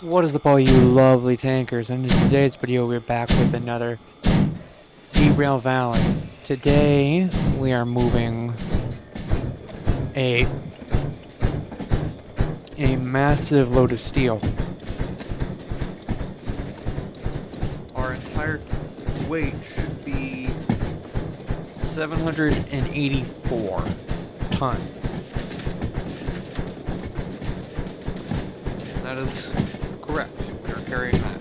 What is up, all you lovely tankers? And in today's video, we're back with another Derail Valley. Today, we are moving a massive load of steel. Our entire weight should be 784 tons. That is correct. We are carrying that.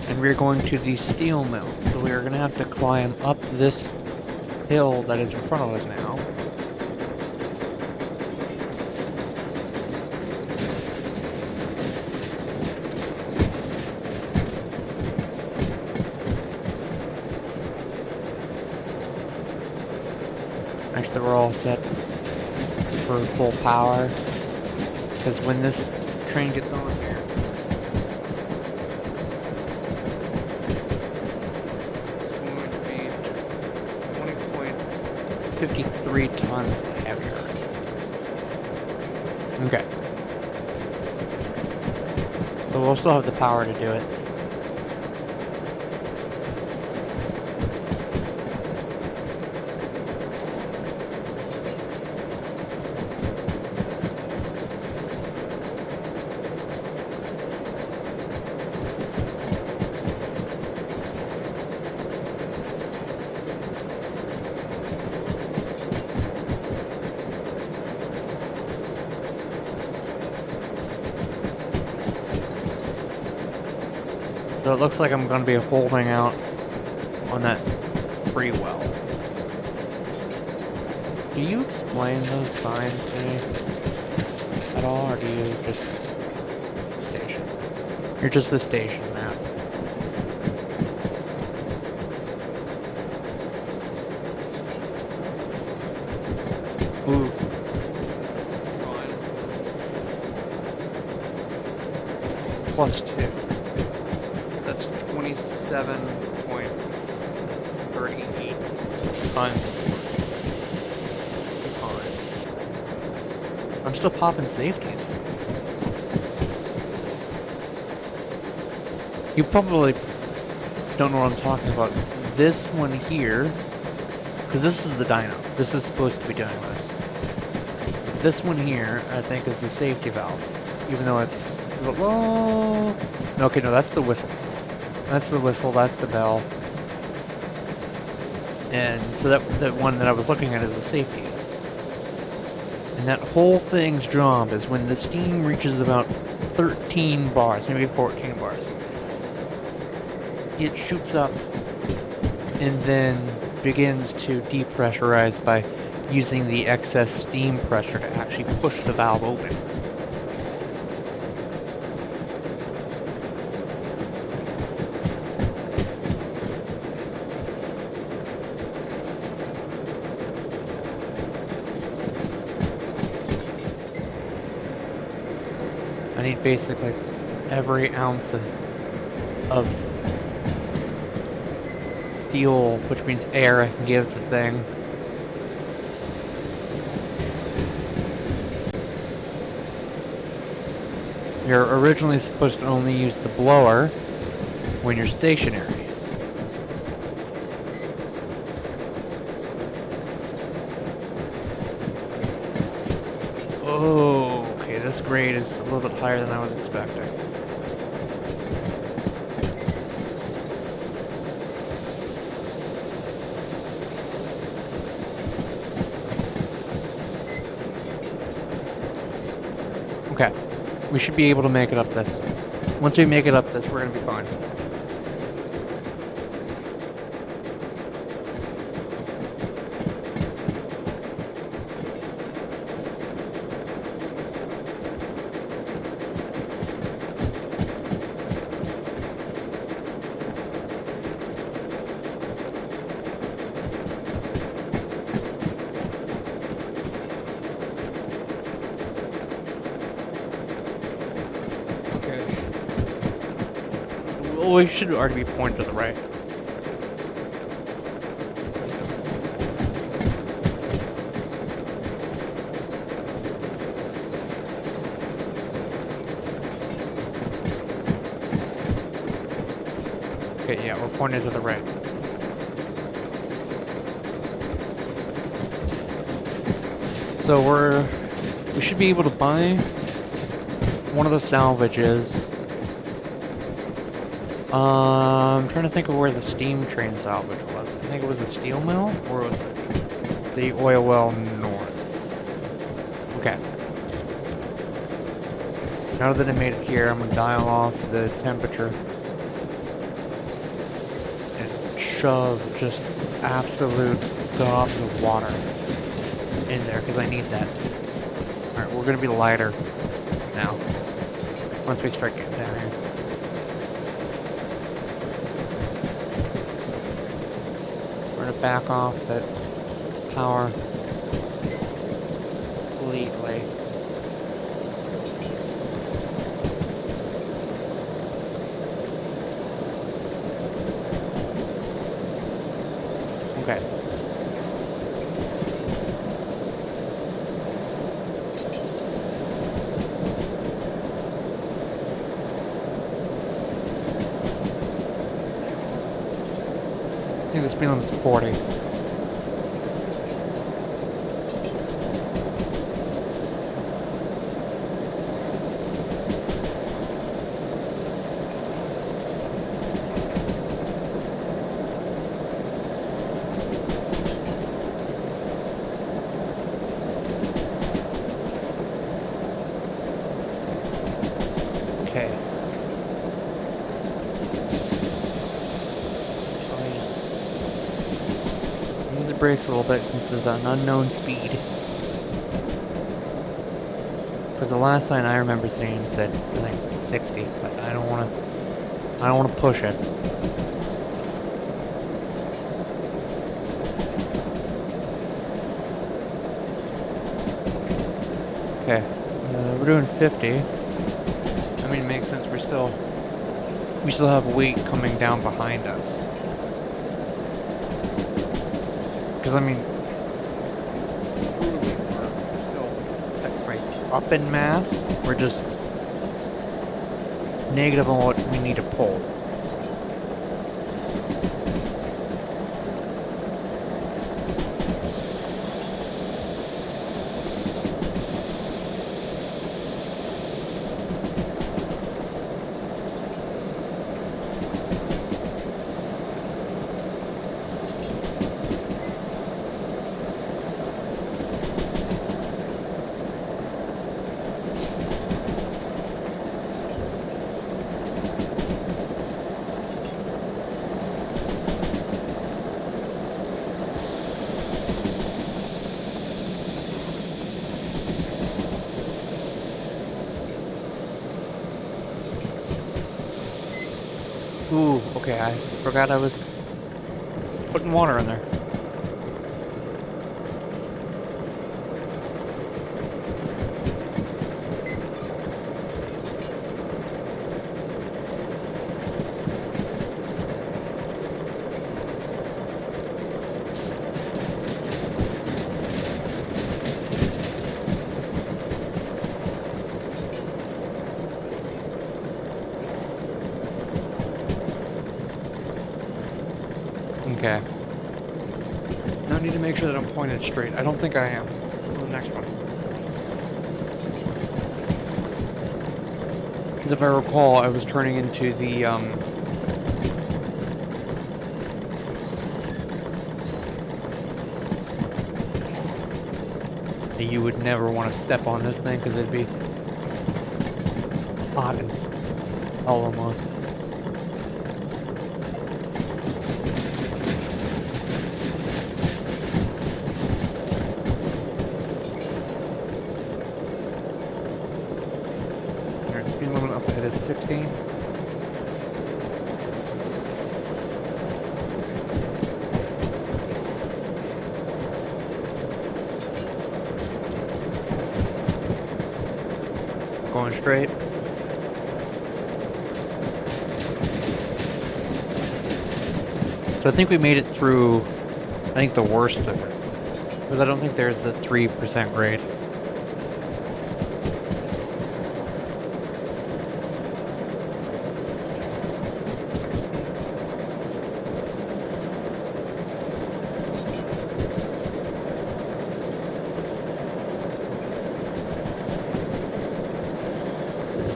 And we're going to the steel mill. So we are going to have to climb up this hill that is in front of us now. Actually, we're all set for full power, because when this train gets on here, it's going to be 20.53 tons heavier. Okay. So we'll still have the power to do it. So it looks like I'm going to be holding out on that pretty well. Do you explain those signs to me at all, or do you just station? You're just the station map. Ooh. Fine. +2. That's 27.38 tons. I'm still popping safeties. You probably don't know what I'm talking about. This one here, because this is the dyno. This is supposed to be doing this. This one here, I think, is the safety valve. Even though it's... Whoa! Okay, no, that's the whistle. That's the whistle, that's the bell. And so that one that I was looking at is a safety. And that whole thing's job is when the steam reaches about 13 bars, maybe 14 bars, it shoots up and then begins to depressurize by using the excess steam pressure to actually push the valve open. I need basically every ounce of fuel, which means air, I can give the thing. You're originally supposed to only use the blower when you're stationary. Oh, okay, this grade is a little bit higher than I was expecting. Okay, we should be able to make it up this. Once we make it up this, we're gonna be fine. Well, we should already be pointed to the right. Okay, yeah, we're pointed to the right. So we should be able to buy one of the salvages. I'm trying to think of where the steam train salvage was. I think it was the steel mill, or was it the oil well north? Okay. Now that I made it here, I'm gonna dial off the temperature and shove just absolute gobs of water in there, because I need that. Alright, we're gonna be lighter now, once we start getting down here. We're gonna back off that power completely. Okay. I think the speed limit's 40. Okay. Use the brakes a little bit since it's an unknown speed. Because the last sign I remember seeing said, I think 60, but I don't want to push it. Okay, we're doing 50. I mean, it makes sense. We still have weight coming down behind us. Because I mean, we're still up in mass. We're just negative on what we need to pull. Ooh, okay, I forgot I was putting water in there. Okay. Now I need to make sure that I'm pointed straight. I don't think I am. The next one. Because if I recall, I was turning into the, you would never want to step on this thing because it'd be hot as hell almost. Alright, speed limit up ahead is 16. Going straight. So I think we made it through, I think, the worst of it. Because I don't think there's a 3% grade.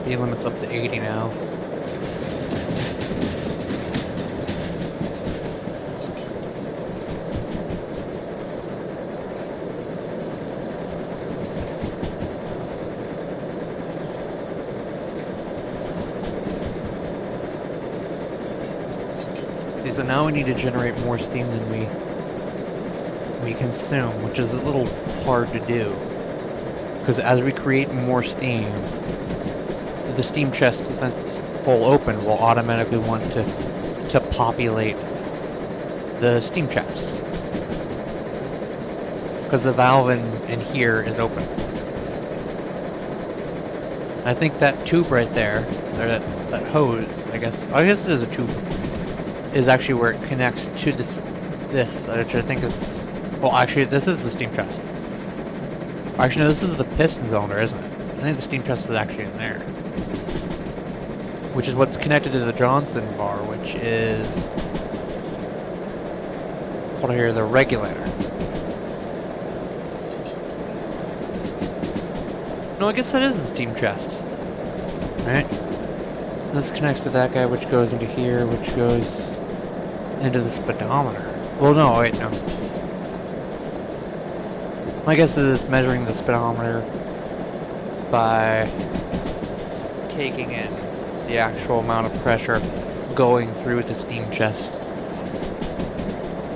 Speed limit's up to 80 now. See, so now we need to generate more steam than we consume, which is a little hard to do. Because as we create more steam, the steam chest, since it's full open, will automatically want to populate the steam chest. Because the valve in here is open. I think that tube right there, or that hose, I guess it is a tube, is actually where it connects to this, which I think is, well, actually, this is the steam chest. Actually, no, this is the piston cylinder, isn't it? I think the steam chest is actually in there. Which is what's connected to the Johnson bar, which is, hold on here, the regulator. No, I guess that is the steam chest. Right? This connects to that guy, which goes into here, which goes into the speedometer. Well, no, wait, no. My guess is measuring the speedometer by taking in the actual amount of pressure going through the steam chest.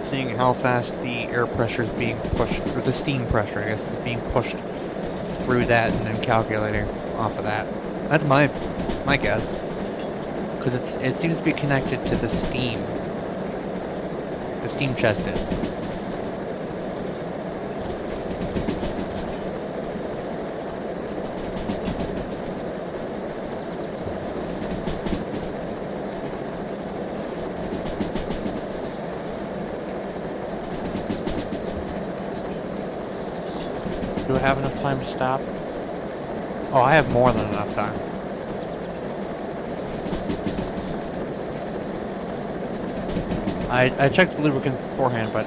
Seeing how fast the air pressure is being pushed, or the steam pressure, I guess, is being pushed through that, and then calculating off of that. That's my guess. Because it seems to be connected to the steam. The steam chest is. Do I have enough time to stop? Oh, I have more than enough time. I checked the lubricant beforehand, but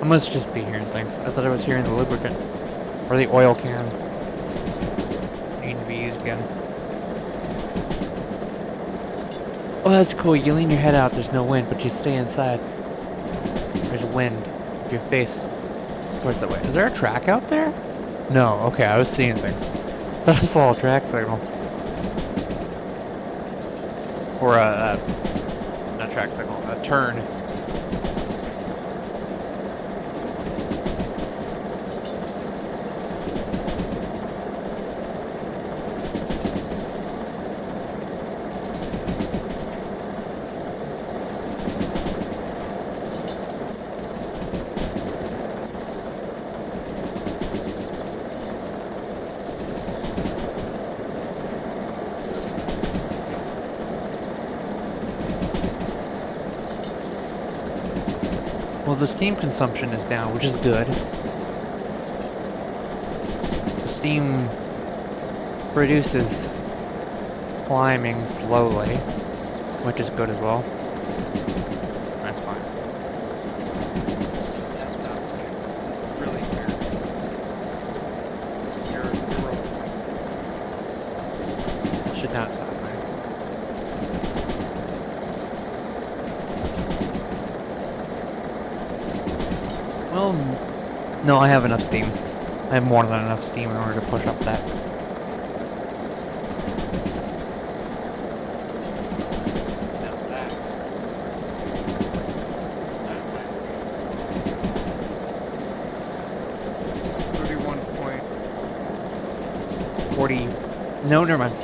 I must just be hearing things. I thought I was hearing the lubricant. Or the oil can. Needing to be used again. Oh, that's cool. You lean your head out, there's no wind, but you stay inside. There's wind. If your face towards that way. Is there a track out there? No, okay, I was seeing things. I thought I saw a track signal. Or not track signal, a turn. Well, the steam consumption is down, which is good. The steam produces climbing slowly, which is good as well. That's fine. That stops me. Really weird. You're rolling. Should not stop me. Well, no, I have enough steam. I have more than enough steam in order to push up that. Now that. 31.40. No, never mind.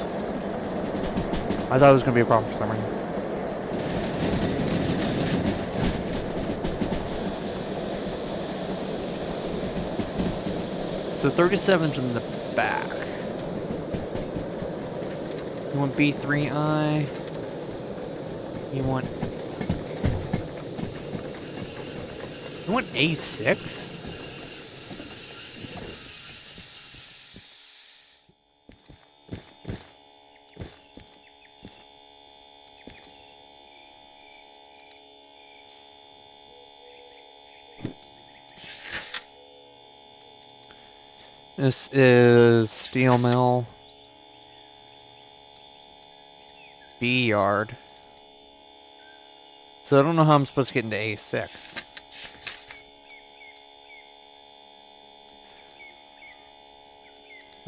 I thought it was going to be a problem for some reason. So 37's in the back. You want B3I? You want A6? This is steel mill. B yard. So I don't know how I'm supposed to get into A6.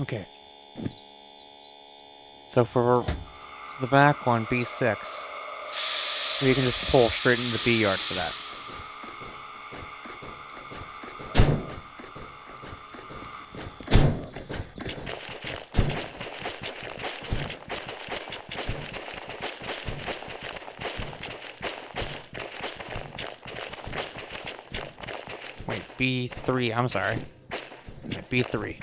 Okay. So for the back one, B6, we can just pull straight into the B yard for that. Wait, B3, I'm sorry. B3.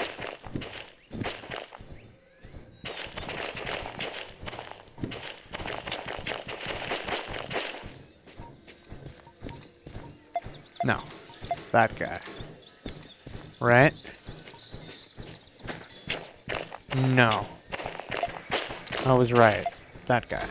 No. That guy. Right? No. I was right. That guy.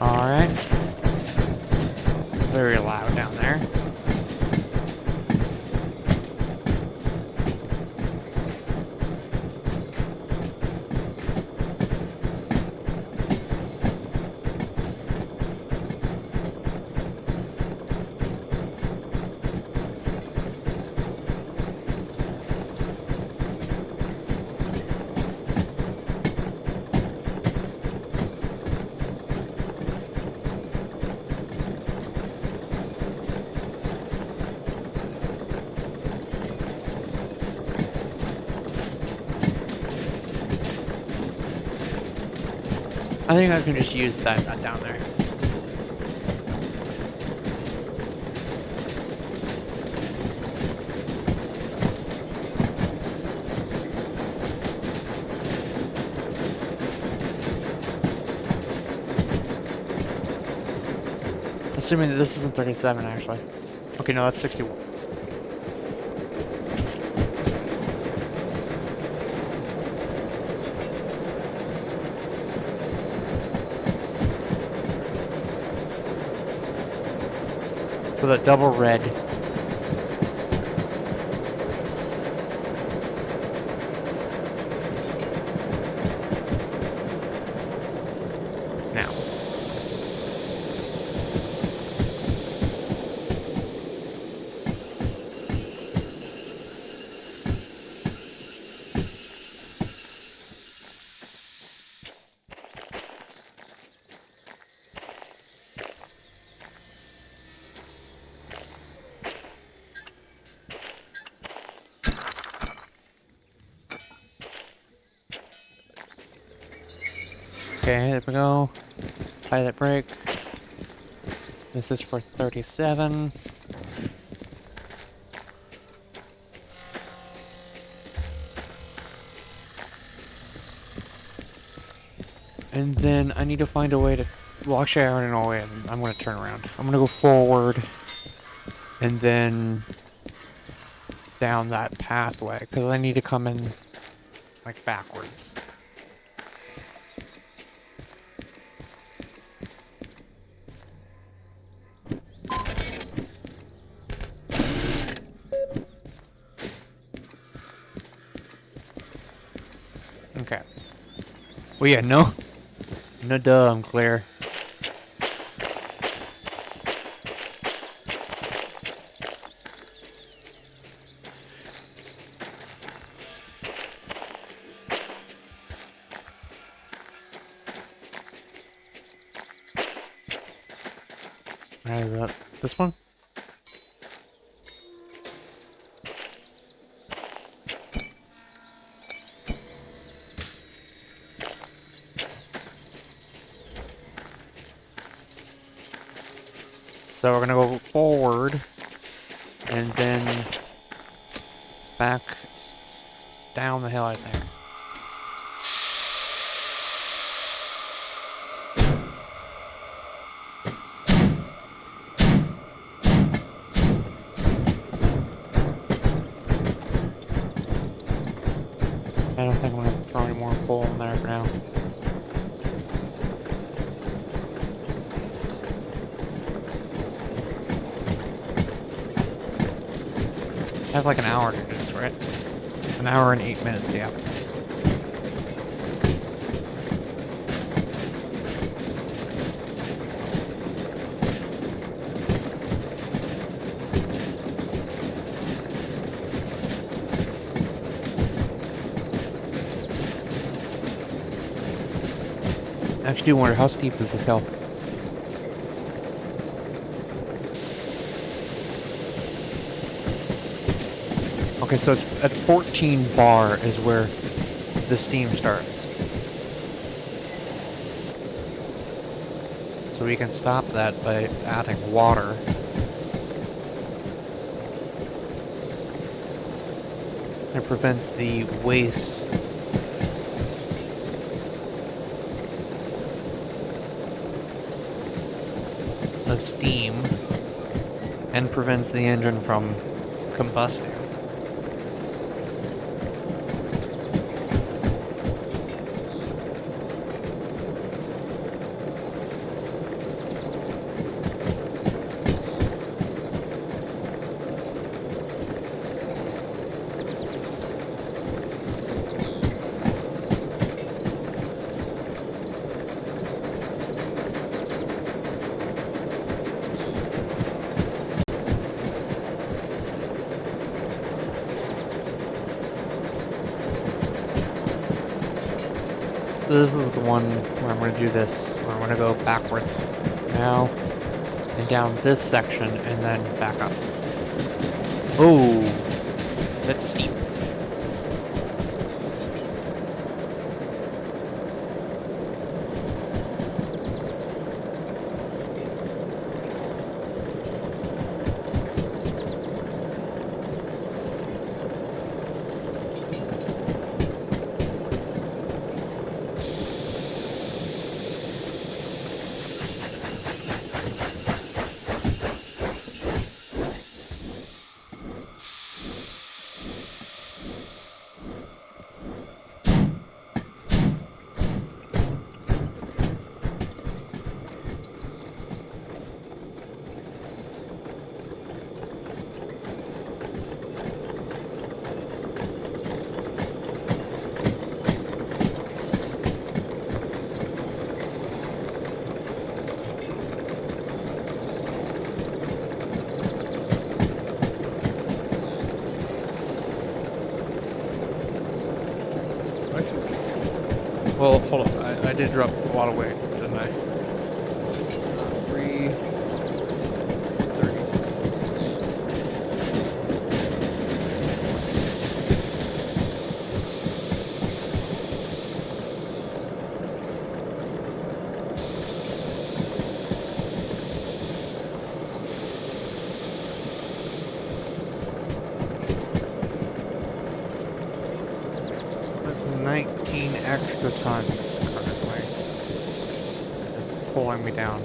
Alright. Very loud down there. I think I can just use that down there. Assuming that this isn't 37, actually. Okay, no, that's 61. So that double red. Now. Okay, there we go. Apply that brake. This is for 37. And then I need to find a way to... Well, actually, I already know a way. I'm going to turn around. I'm going to go forward. And then... down that pathway. Because I need to come in... like, backwards. Okay. Well, yeah, no... No duh, I'm clear. Where is that? This one? So we're gonna go forward, and then back down the hill, I think. I don't think I'm going to throw any more coal in there for now. I have like an hour to do this, right? An hour and 8 minutes, yeah. I actually do wonder, how steep is this hill? Okay, so it's at 14 bar is where the steam starts. So we can stop that by adding water. It prevents the waste of steam and prevents the engine from combusting. This is the one where I'm going to do this, where I'm going to go backwards now, and down this section, and then back up. Oh, that's steep. Well, hold on. I did drop a lot of weight, didn't I? 330. That's 19 extra tons currently. It's pulling me down.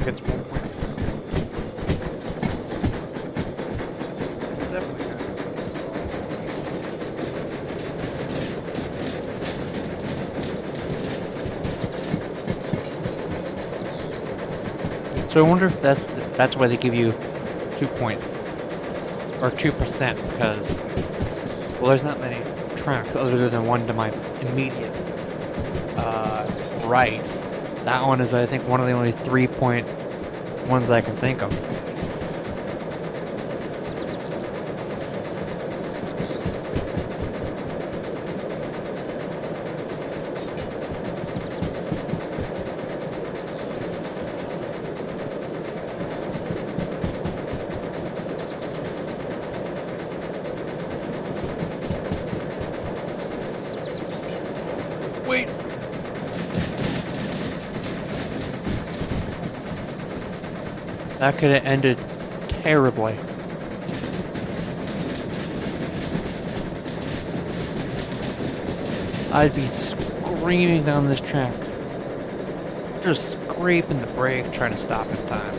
Gets more points. Definitely good. So I wonder if that's why they give you 2 points or 2%, because well, there's not many tracks other than one to my immediate right. That one is, I think, one of the only 3-point ones I can think of. Wait. That could have ended terribly. I'd be screaming down this track. Just scraping the brake, trying to stop in time.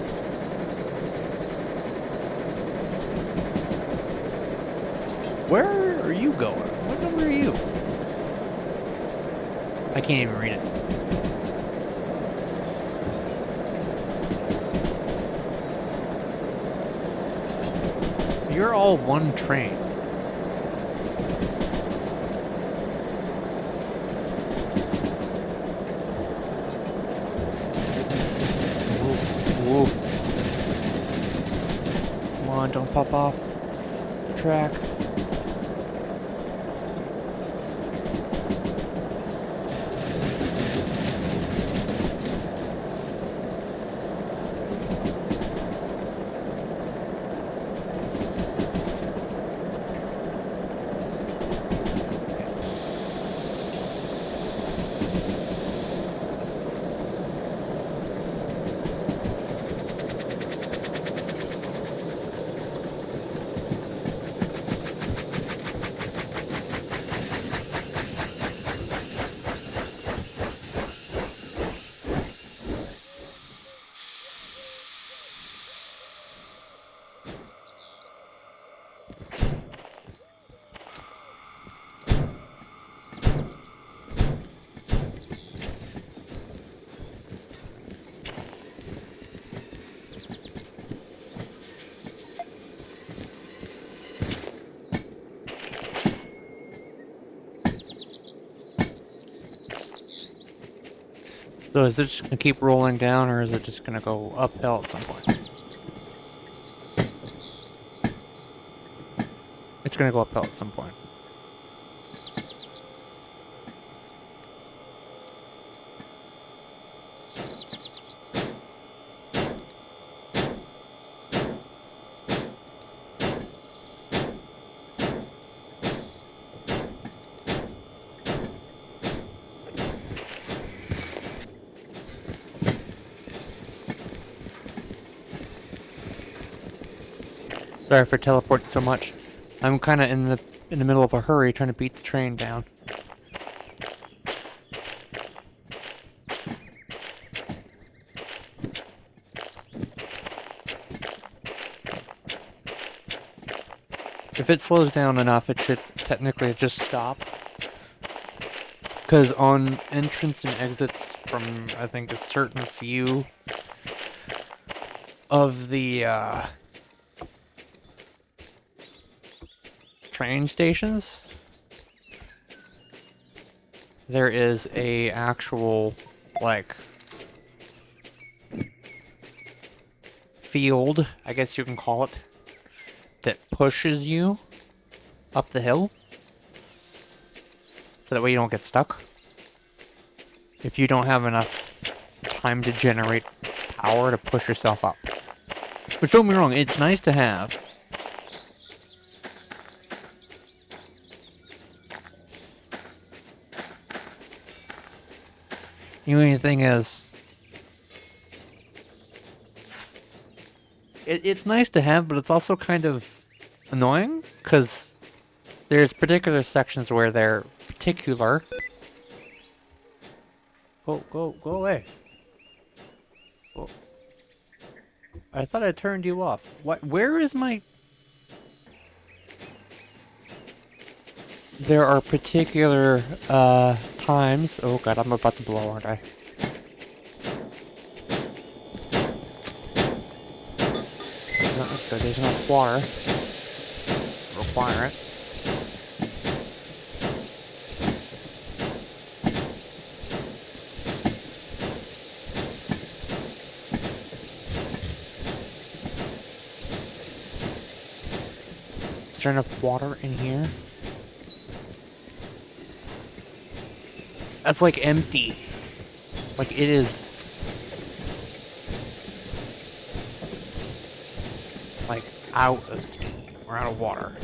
Where are you going? What number are you? I can't even read it. You're all one train. Whoa. Come on, don't pop off the track. So is it just gonna keep rolling down, or is it just gonna go uphill at some point? It's gonna go uphill at some point. Sorry for teleporting so much. I'm kind of in the middle of a hurry trying to beat the train down. If it slows down enough, it should technically just stop. Because on entrance and exits from, I think, a certain few of the train stations, there is a actual, like, field, I guess you can call it, that pushes you up the hill. So that way you don't get stuck. If you don't have enough time to generate power to push yourself up. Which, don't get me wrong, it's nice to have. The only thing is, it's nice to have, but it's also kind of annoying, because there's particular sections where they're particular. Go away. Oh. I thought I turned you off. What? Where is my... There are particular, times... Oh god, I'm about to blow, aren't I? No, that's good. There's enough water. Require it. Is there enough water in here? That's like empty. Like it is. Like out of steam or out of water.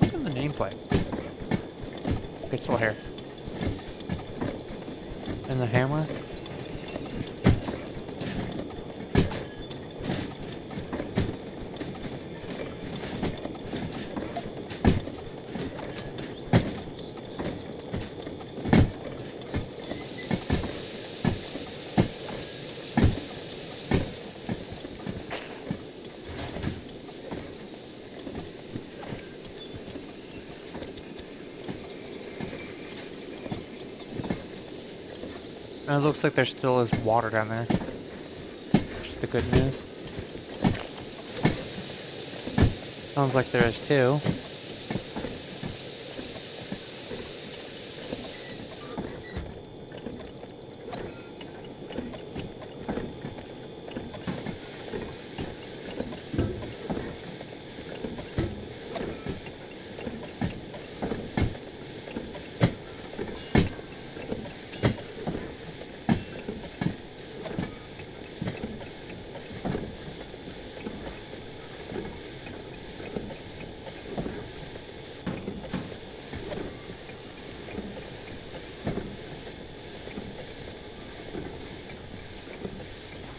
Look at the nameplate. Okay, it's still here. And the hammer? And it looks like there still is water down there. Which is the good news. Sounds like there is too.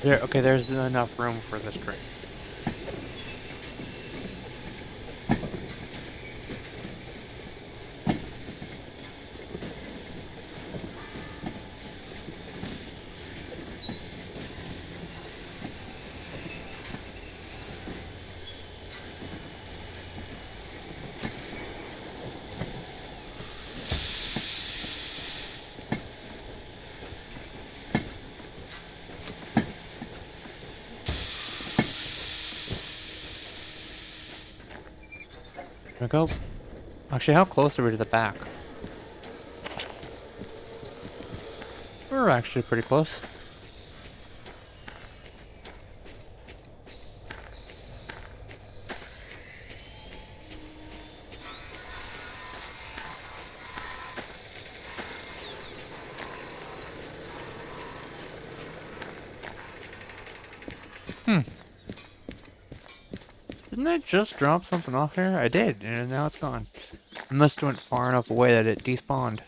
There, okay, there's enough room for this drink. There we go. Actually, how close are we to the back? We're actually pretty close. Didn't I just drop something off here? I did, and now it's gone. I must have went far enough away that it despawned.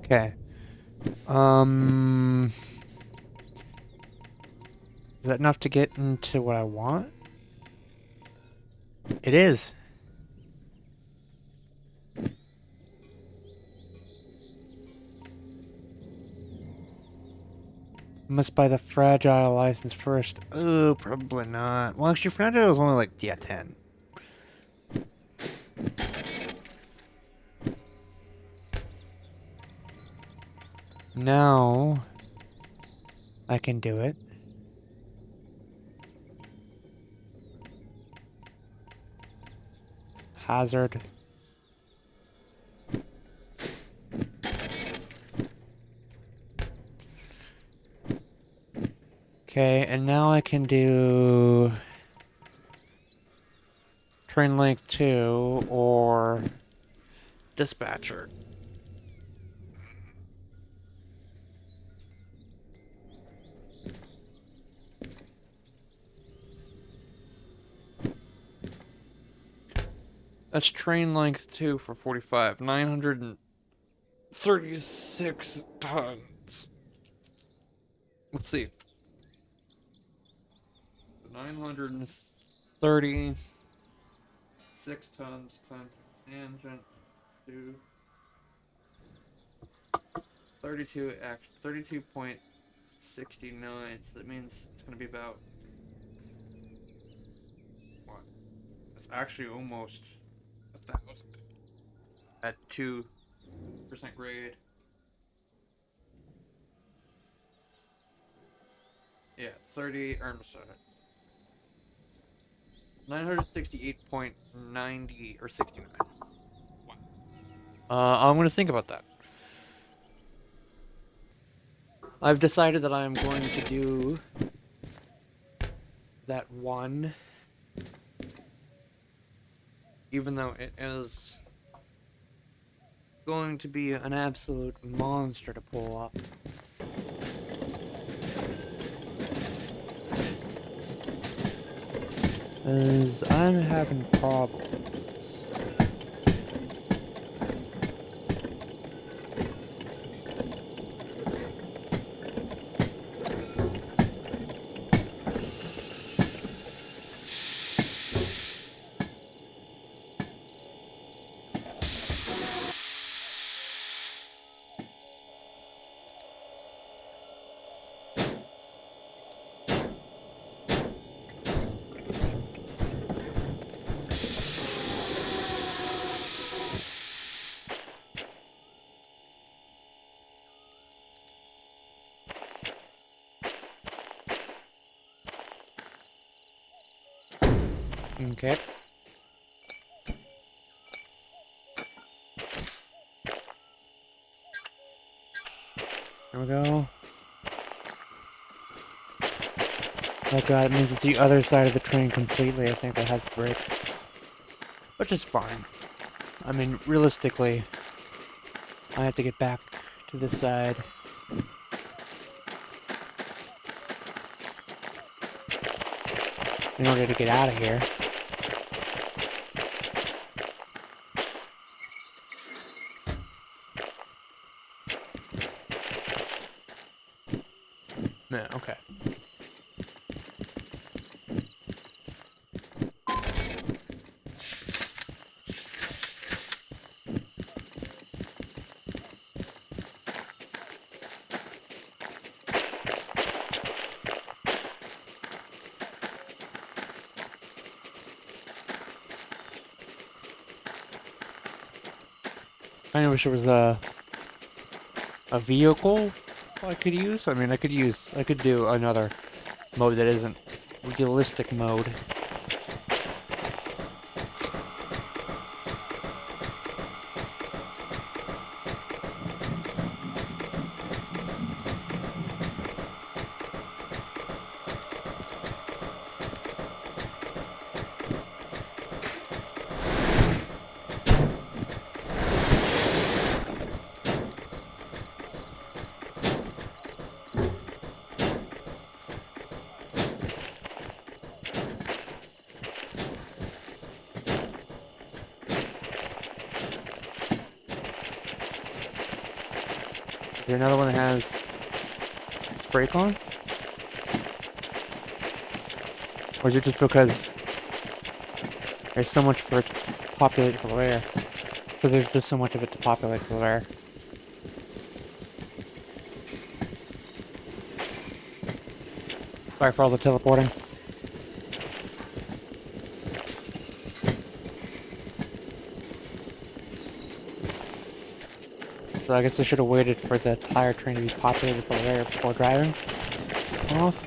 Okay. Is that enough to get into what I want? It is. Must buy the fragile license first. Oh, probably not. Well, actually, fragile is only like, yeah, 10. Now, I can do it. Hazard. Okay, and now I can do train link 2 or dispatcher. That's train length 2 for 45. 936 tons. Let's see. 936 tons times tangent to 32 act 32.69. So that means it's gonna be about what? It's actually almost 1,000 at 2% grade. Yeah, 30 or sorry. 968.90 or 69. Wow. I'm gonna think about that. I've decided that I am going to do that one, even though it is going to be an absolute monster to pull up. Because I'm having problems. Okay. There we go. Oh god, it means it's the other side of the train completely. I think that has to break. Which is fine. I mean, realistically, I have to get back to this side. In order to get out of here. Yeah, okay. I wish there was a vehicle I could use. I mean, I could do another mode that isn't realistic mode. Is there another one that has its brake on? Or is it just because there's so much for it to populate full of air? So there's just so much of it to populate full of air. Sorry for all the teleporting. So I guess I should have waited for the tire train to be populated full of air before driving. off.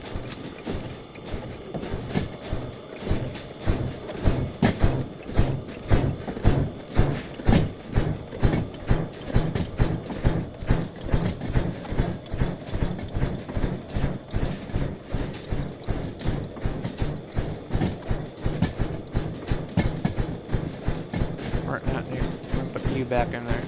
Or not there. I'm gonna put you back in there.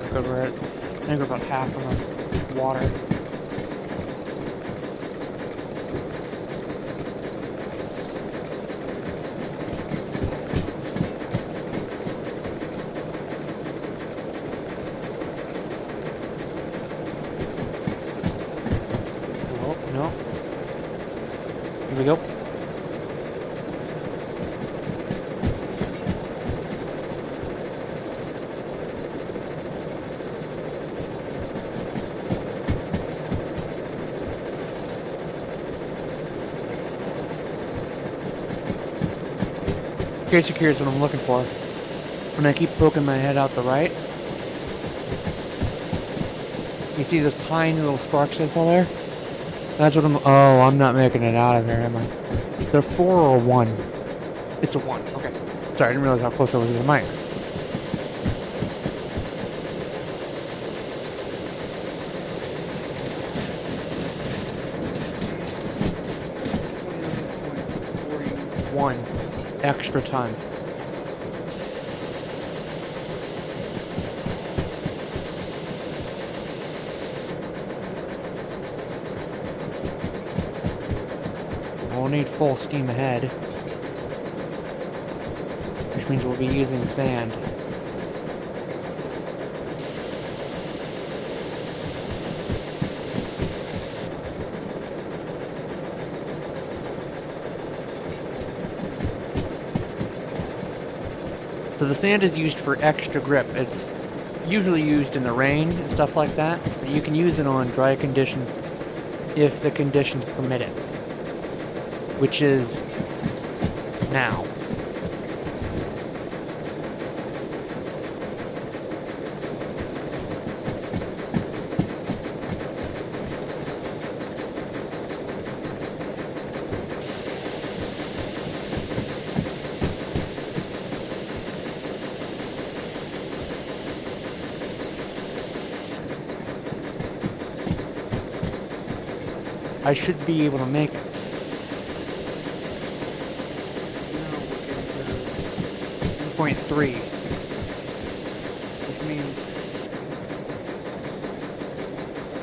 Because we're at, I think we're about half of the water. Oh, no. Here we go. In case you're curious what I'm looking for, when I keep poking my head out the right, you see those tiny little sparks that's all there? That's what I'm not making it out of here, am I? They're 4 or 1? It's a 1, okay. Sorry, I didn't realize how close I was to the mic. Extra tons. We'll need full steam ahead, which means we'll be using sand. So the sand is used for extra grip. It's usually used in the rain and stuff like that. But you can use it on dry conditions if the conditions permit it, which is now. I should be able to make it. 1.3, which means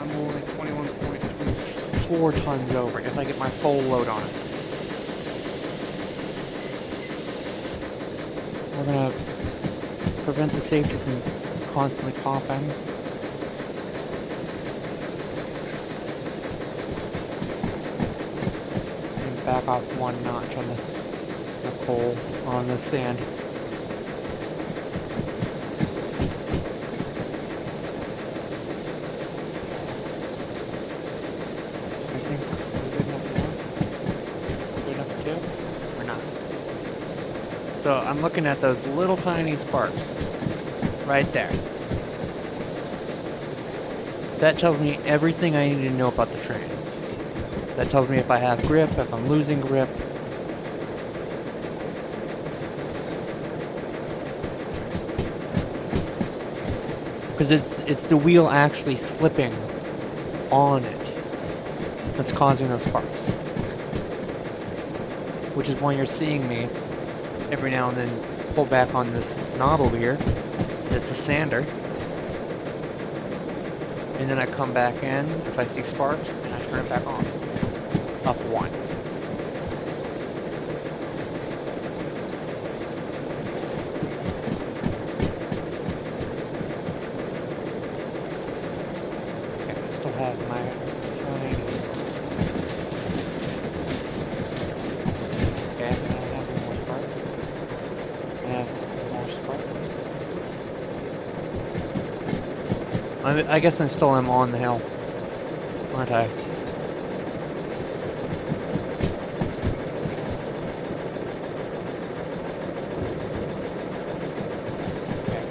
I'm only 21.24 tons over if I get my full load on it. We're gonna prevent the safety from constantly popping. Back off 1 notch on the coal or on the sand. I think we're good enough now. Good enough too? We're not. So I'm looking at those little tiny sparks right there. That tells me everything I need to know about the train. That tells me if I have grip, if I'm losing grip. Because it's the wheel actually slipping on it that's causing those sparks. Which is why you're seeing me every now and then pull back on this knob over here. That's the sander. And then I come back in if I see sparks and I turn it back on. Up 1. Okay, I still have my I guess I still am on the hill, aren't I? Okay.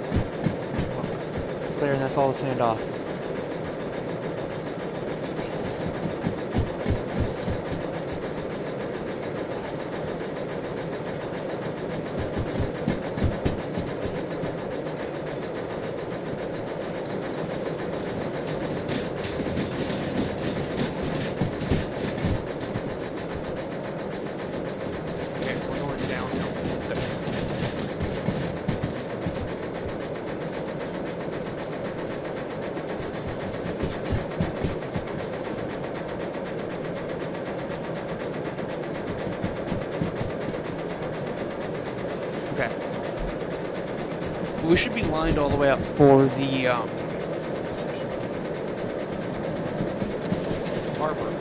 Clearing that's all the sand off. We should be lined all the way up for the harbor.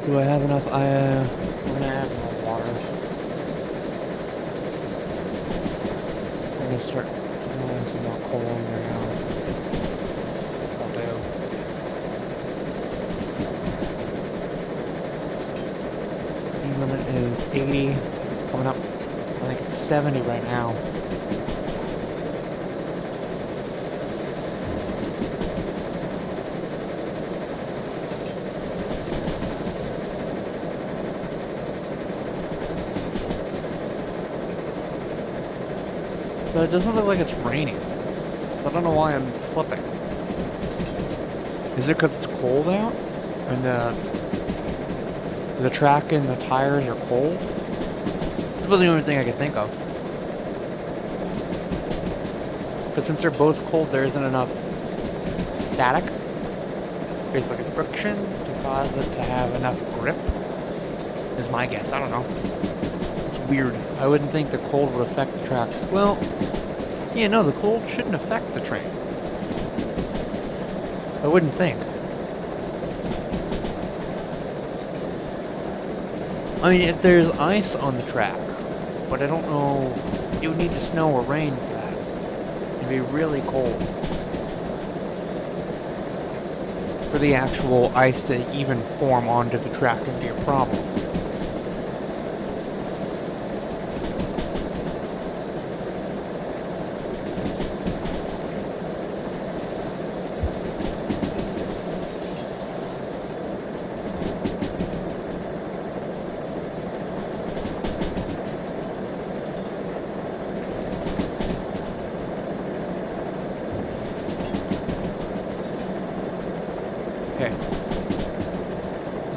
Do I have enough? I'm gonna have enough water. I'm gonna start throwing some more coal in there now. I'll do. Speed limit is 80, coming up. I think it's 70 right now. So it doesn't look like it's raining. I don't know why I'm slipping. Is it because it's cold out? And the track and the tires are cold? This was the only thing I could think of. But since they're both cold, there isn't enough static, basically friction, to cause it to have enough grip, is my guess. I don't know. It's weird. I wouldn't think the cold would affect the tracks. Well, yeah, no, the cold shouldn't affect the train. I wouldn't think. I mean, if there's ice on the track, but I don't know, it would need to snow or rain for that. It'd be really cold. For the actual ice to even form onto the track and be a problem.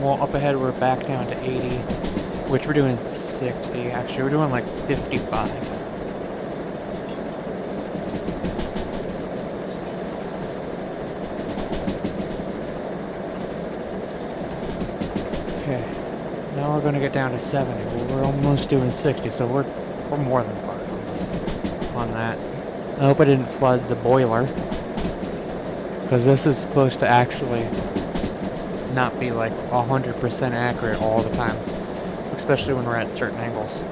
Well, up ahead we're back down to 80, which we're doing 60. Actually, we're doing like 55. Okay, now we're going to get down to 70. Well, we're almost doing 60, so we're more than far on that. I hope I didn't flood the boiler, because this is supposed to actually not be like 100% accurate all the time, especially when we're at certain angles.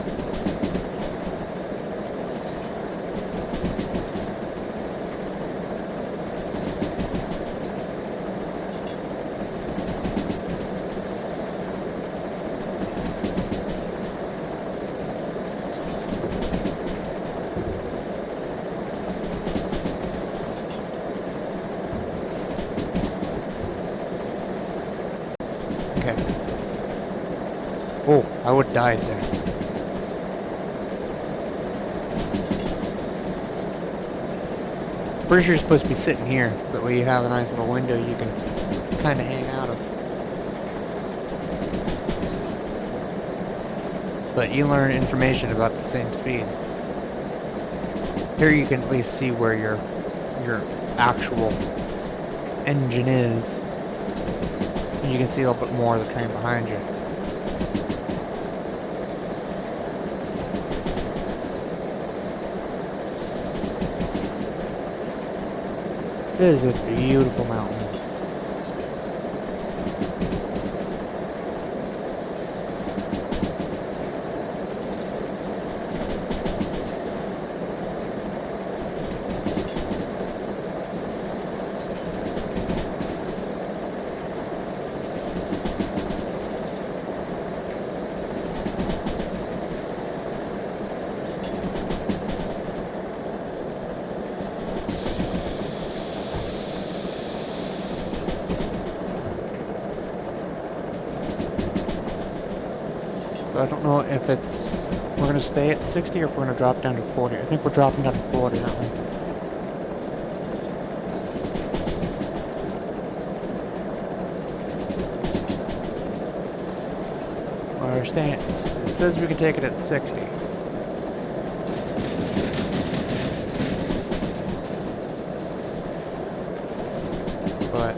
Oh, I would have died there. Pretty sure you're supposed to be sitting here, so that way you have a nice little window you can kind of hang out of. But you learn information about the same speed. Here you can at least see where your actual engine is. And you can see a little bit more of the train behind you. This is a beautiful mountain. I don't know if it's... We're going to stay at 60 or if we're going to drop down to 40. I think we're dropping down to 40, aren't we? We're staying at... It says we can take it at 60. But...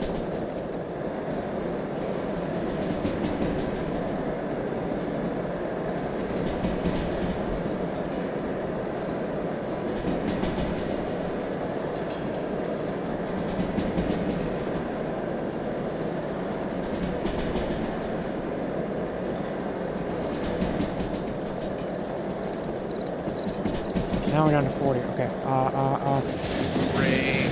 Now we're down to 40. Okay. Break.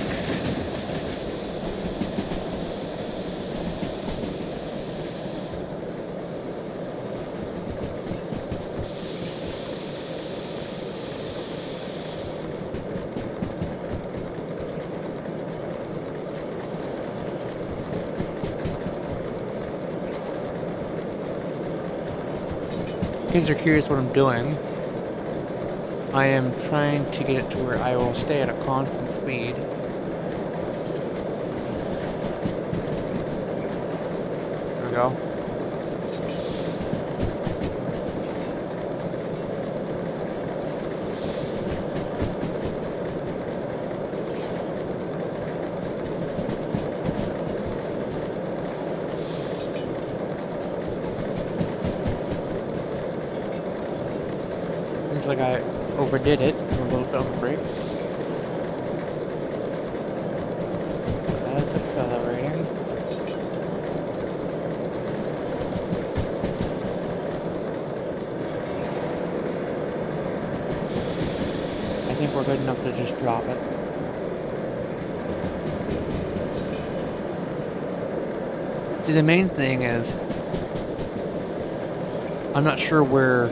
In case you're curious what I'm doing, I am trying to get it to where I will stay at a constant speed. There we go. Looks like I overdid it. I'm a little bit on the brakes. That's accelerating. I think we're good enough to just drop it. See, the main thing is, I'm not sure where,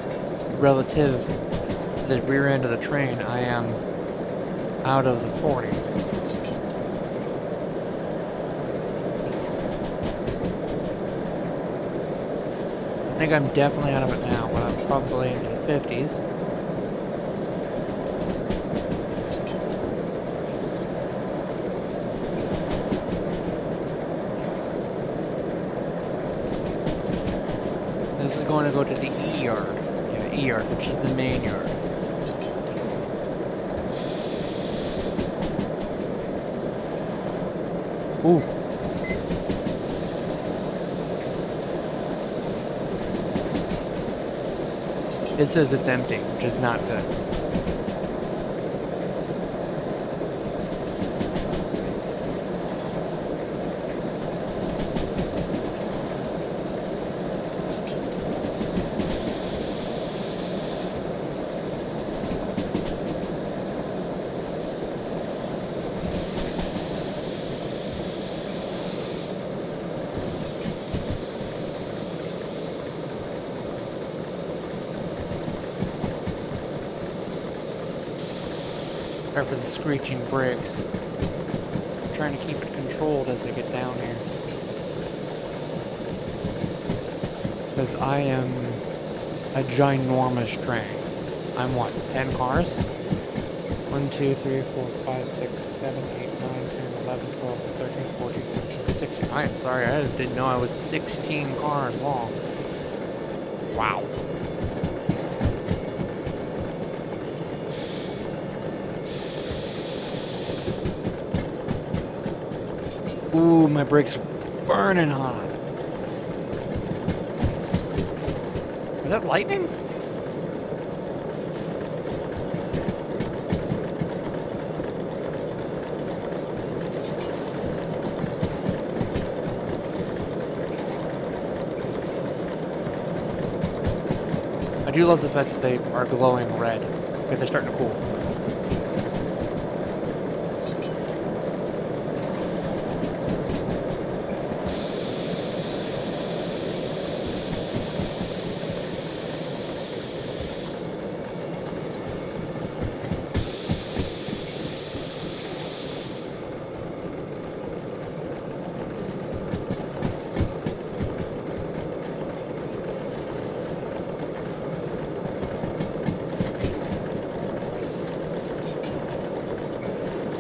relative to the rear end of the train, I am out of the 40. I think I'm definitely out of it now, but I'm probably into the 50s. This is going to go to the E yard. Yeah, E yard, which is the main yard. Ooh. It says it's empty, which is not good. Sorry for the screeching brakes. I'm trying to keep it controlled as I get down here. Because I am a ginormous train. I'm what, 10 cars? 1, 2, 3, 4, 5, 6, 7, 8, 9, 10, 11, 12, 13, 14, 15, 16. I am sorry, I just didn't know I was 16 cars long. Wow. Ooh, my brakes are burning hot. Is that lightning? do love the fact that they are glowing red. Okay, they're starting to cool.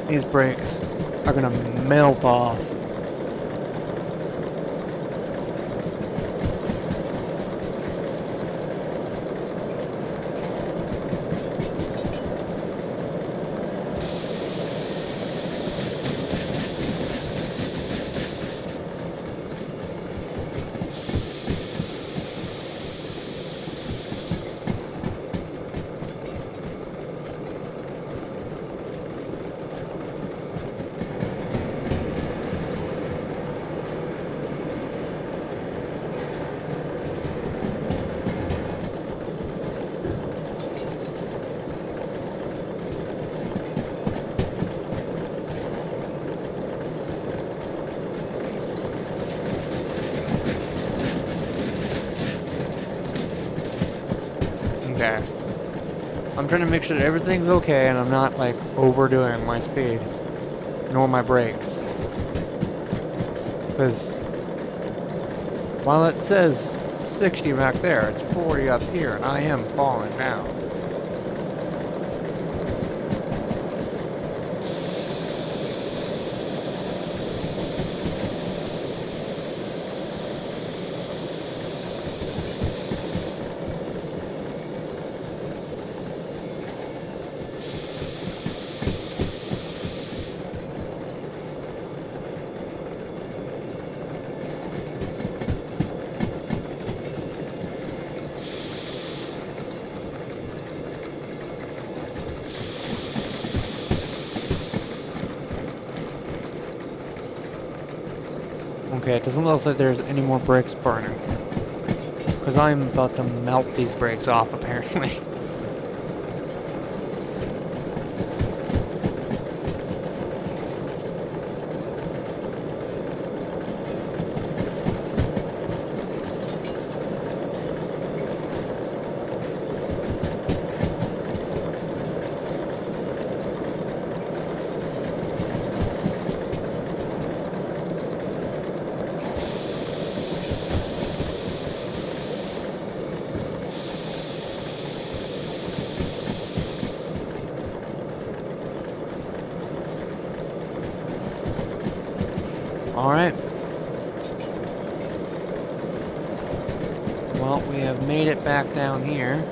These brakes are gonna melt off. Okay. I'm trying to make sure that everything's okay and I'm not like overdoing my speed nor my brakes. Because while it says 60 back there, it's 40 up here and I am falling down. Okay, it doesn't look like there's any more brakes burning. Because I'm about to melt these brakes off, apparently. Alright. Well, we have made it back down here.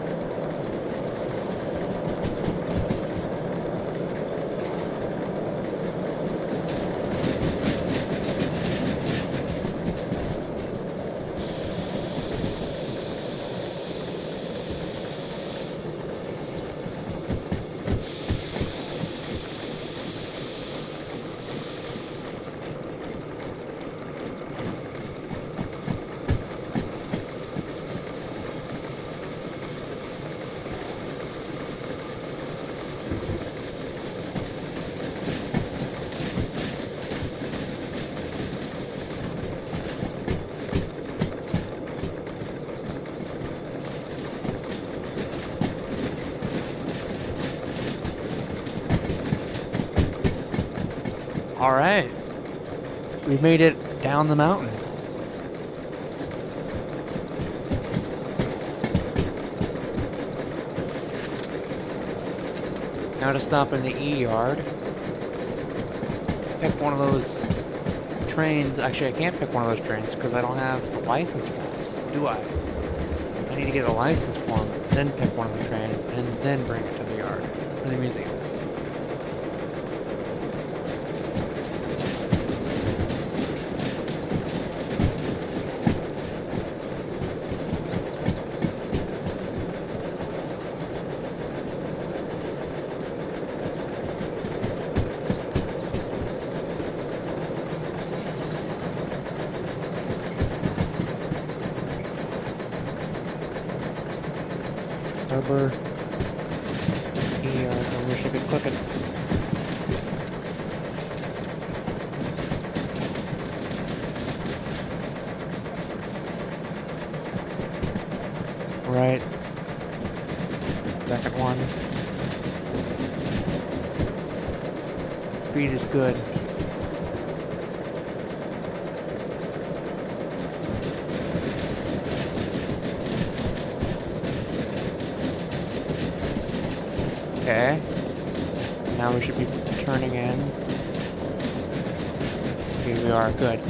Alright. We made it down the mountain. Now to stop in the E yard. Pick one of those trains. Actually, I can't pick one of those trains because I don't have the license form, do I? I need to get a license form, then pick one of the trains, and then bring it to the yard, or the museum. Rubber. Here, and we should be cooking. Right. Second one. Speed is good. Okay. Now we should be turning in. Here we are. Good.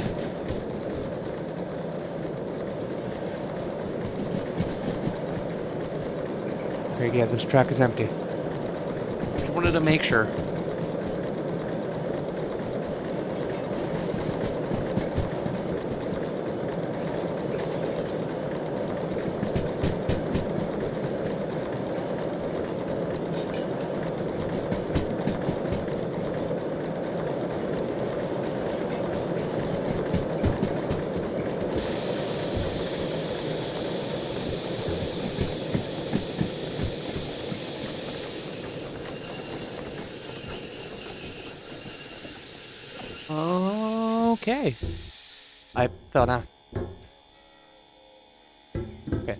Okay, yeah, this track is empty. Just wanted to make sure. Okay. I fell down. Okay.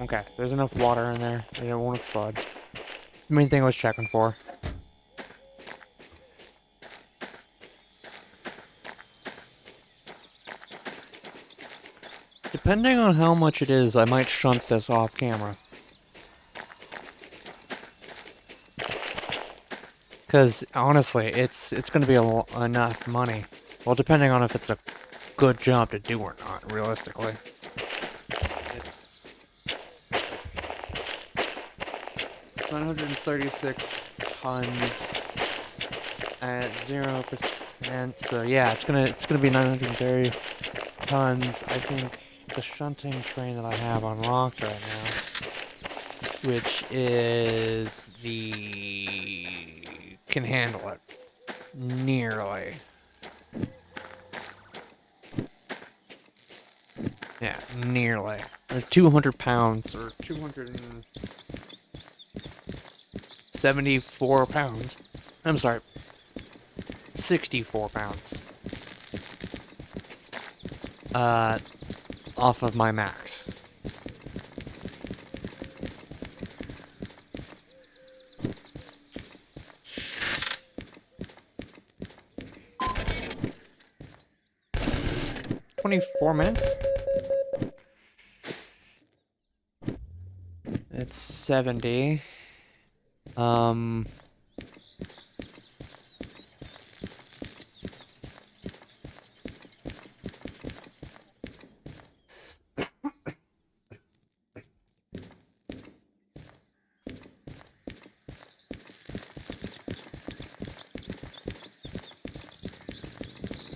Okay, there's enough water in there, and it won't explode. The main thing I was checking for. Depending on how much it is, I might shunt this off camera. Because, honestly, it's going to be enough money. Well, depending on if it's a good job to do or not, realistically. It's 936 tons at 0%, so yeah, it's gonna be 930 tons. I think the shunting train that I have unlocked right now, which is can handle it. Nearly. Yeah, nearly. Or 200 pounds, or 274 pounds. I'm sorry. 64 pounds. Off of my max. $24. It's 70.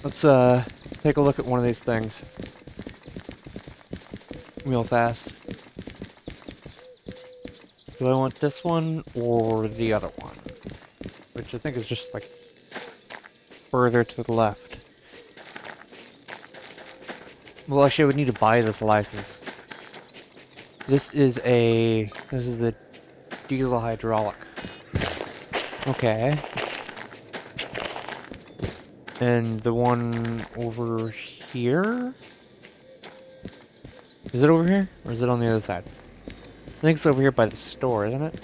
Let's take a look at one of these things real fast. Do I want this one or the other one? Which I think is just like further to the left. Well, actually I would need to buy this license. This is the diesel hydraulic. Okay. And the one over here? Is it over here? Or is it on the other side? I think it's over here by the store, isn't it?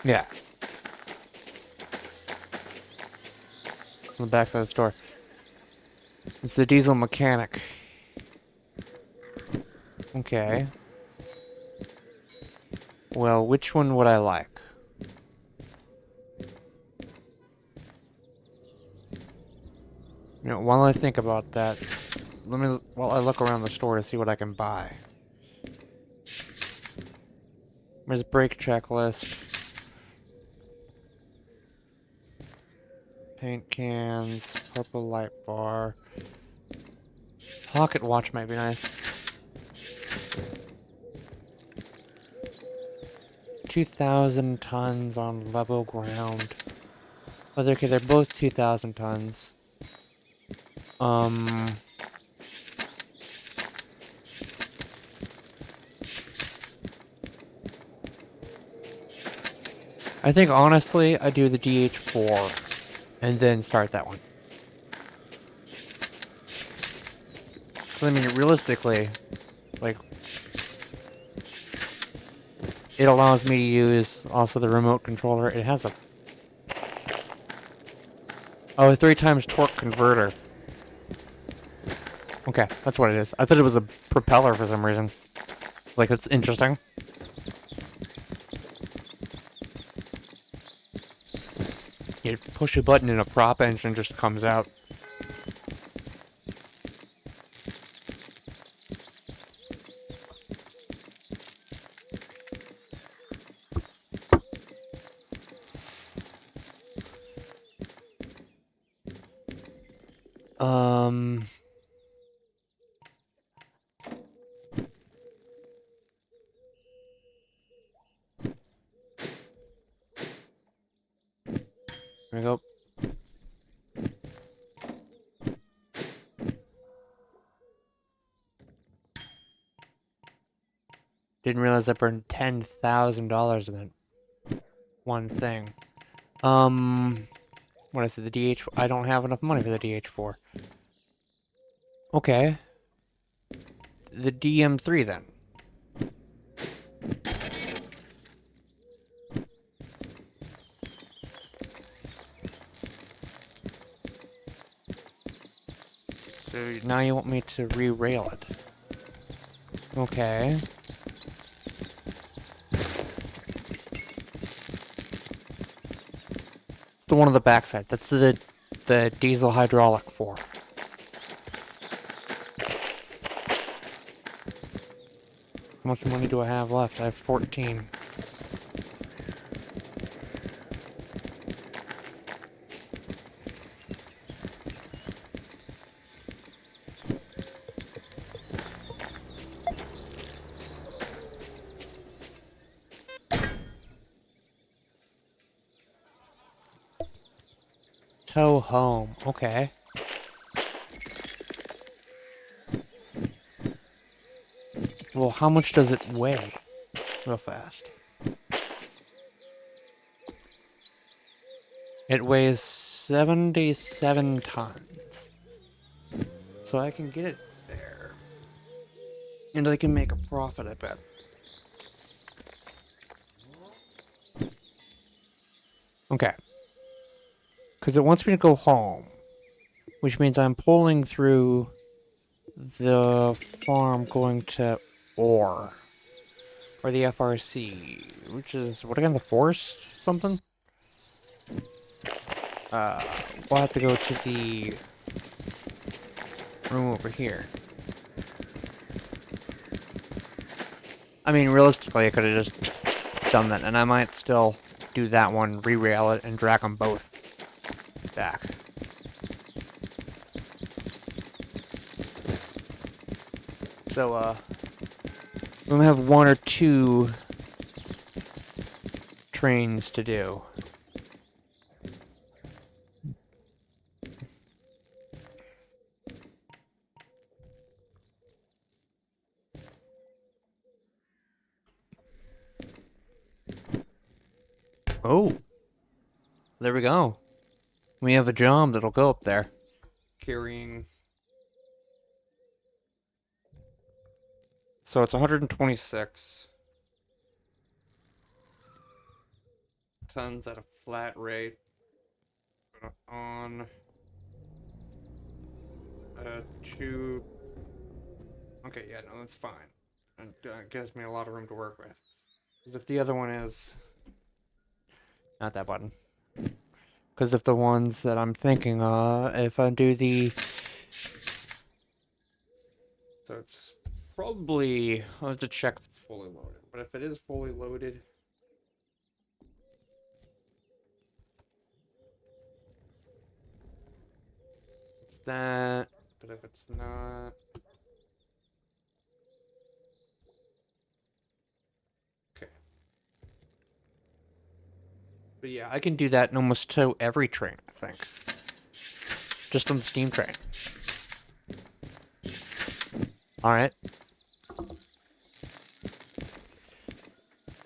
Yeah. On the back side of the store. It's the diesel mechanic. Okay. Well, which one would I like? You know, while I think about that, while I look around the store to see what I can buy. There's a brake checklist. Paint cans, purple light bar. Pocket watch might be nice. 2,000 tons on level ground. Oh, okay, they're both 2,000 tons. I think honestly, I do the DH4 and then start that one. I mean, realistically, like, it allows me to use also the remote controller. It has a... Oh, 3 times torque converter. Okay, that's what it is. I thought it was a propeller for some reason. Like, that's interesting. You push a button and a prop engine just comes out. There we go. Didn't realize I burned $10,000 in that one thing. What I said, the DH... I don't have enough money for the DH4. Okay. The DM3 then. So now you want me to re-rail it. Okay. The one on the backside. That's the diesel hydraulic for. How much money do I have left? I have 14. Tow home. Okay. Well, how much does it weigh? Real fast. It weighs 77 tons. So I can get it there. And I can make a profit, I bet. Okay. Because it wants me to go home. Which means I'm pulling through the farm going to Ore. Or the FRC. Which is, what again, the forest? Something? We'll have to go to the room over here. I mean, realistically, I could have just done that, and I might still do that one, re-rail it, and drag them both back. So, we only have 1 or 2 trains to do. Oh, there we go. We have a job that'll go up there. Carrying... So it's 126 tons at a flat rate on 2... Okay, yeah, no, that's fine. And gives me a lot of room to work with. Because if the other one is... Not that button. Because if the ones that I'm thinking, if I do the... So it's probably... I'll have to check if it's fully loaded. But if it is fully loaded... It's that... But if it's not... But yeah, I can do that in almost to every train, I think. Just on the steam train. Alright.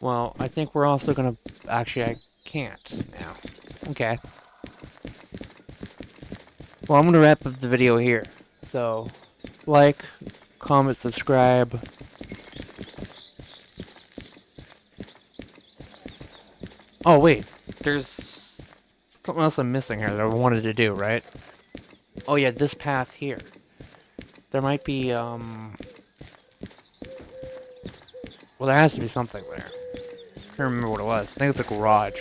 Well, I think we're also gonna... Actually, I can't now. Okay. Well, I'm gonna wrap up the video here. So, like, comment, subscribe. Oh, wait. There's something else I'm missing here that I wanted to do, right? Oh, yeah, this path here. There might be, Well, there has to be something there. I can't remember what it was. I think it's a garage.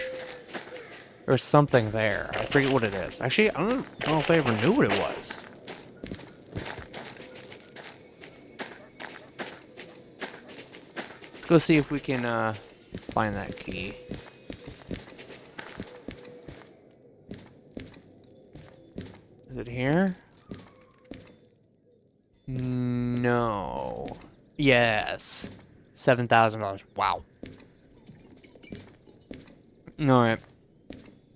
There's something there. I forget what it is. Actually, I don't know if I ever knew what it was. Let's go see if we can, find that key. Is it here? No. Yes. $7,000. Wow. Alright.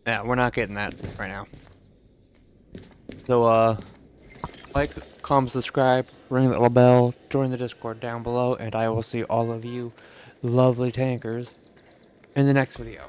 Yeah, we're not getting that right now. So, like, comment, subscribe, ring the little bell, join the Discord down below, and I will see all of you lovely tankers in the next video.